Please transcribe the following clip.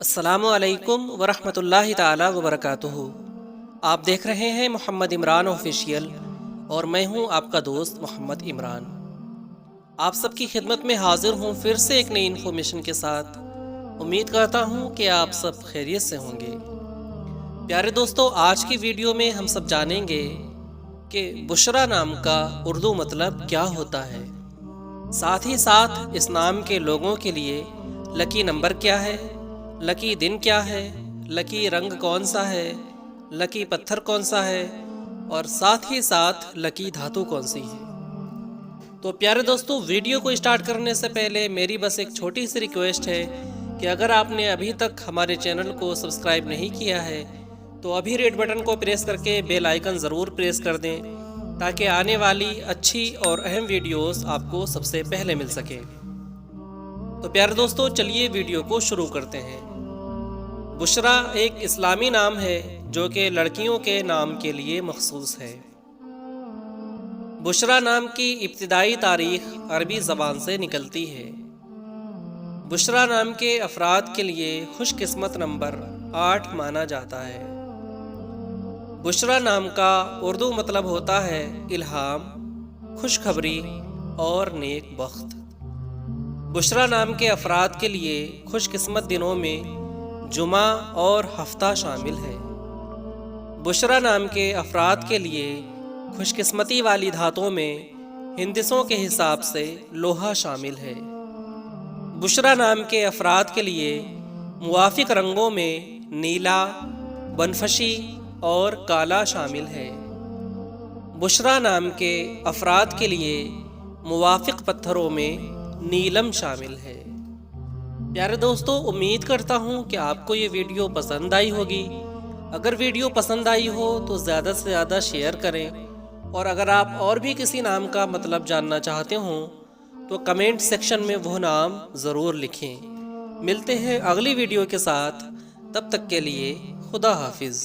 अस्सलामु अलैकुम वरहमतुल्लाहि ताला वबरकातुहू। आप देख रहे हैं मोहम्मद इमरान ऑफिशियल और मैं हूं आपका दोस्त मोहम्मद इमरान। आप सबकी खिदमत में हाजिर हूं फिर से एक नई इन्फॉर्मेशन के साथ। उम्मीद करता हूं कि आप सब खैरियत से होंगे। प्यारे दोस्तों, आज की वीडियो में हम सब जानेंगे कि बुशरा नाम का उर्दू मतलब क्या होता है। साथ ही साथ इस नाम के लोगों के लिए लकी नंबर क्या है, लकी दिन क्या है, लकी रंग कौन सा है, लकी पत्थर कौन सा है और साथ ही साथ लकी धातु कौन सी है। तो प्यारे दोस्तों, वीडियो को स्टार्ट करने से पहले मेरी बस एक छोटी सी रिक्वेस्ट है कि अगर आपने अभी तक हमारे चैनल को सब्सक्राइब नहीं किया है तो अभी रेड बटन को प्रेस करके बेल आइकन ज़रूर प्रेस कर दें ताकि आने वाली अच्छी और अहम वीडियोस आपको सबसे पहले मिल सके। तो प्यारे दोस्तों, चलिए वीडियो को शुरू करते हैं। बुशरा एक इस्लामी नाम है जो कि लड़कियों के नाम के लिए मखसूस है। बुशरा नाम की इब्तिदाई तारीख अरबी ज़बान से निकलती है। बुशरा नाम के अफराद के लिए खुशकिस्मत नंबर 8 माना जाता है। बुशरा नाम का उर्दू मतलब होता है इल्हाम, खुशखबरी और नेक बख्त। बुशरा नाम के अफराद के लिए खुशकिस्मत दिनों में जुमा और हफ्ता शामिल है। बुशरा नाम के अफराद के लिए खुशकिस्मती वाली धातुओं में हिंदिसों के हिसाब से लोहा शामिल है। बुशरा नाम के अफराद के लिए मुवाफिक रंगों में नीला, बनफशी और काला शामिल है। बुशरा नाम के अफराद के लिए मुवाफिक पत्थरों में नीलम शामिल है। प्यारे दोस्तों, उम्मीद करता हूँ कि आपको ये वीडियो पसंद आई होगी। अगर वीडियो पसंद आई हो तो ज़्यादा से ज़्यादा शेयर करें और अगर आप और भी किसी नाम का मतलब जानना चाहते हो तो कमेंट सेक्शन में वो नाम ज़रूर लिखें। मिलते हैं अगली वीडियो के साथ, तब तक के लिए खुदा हाफिज़।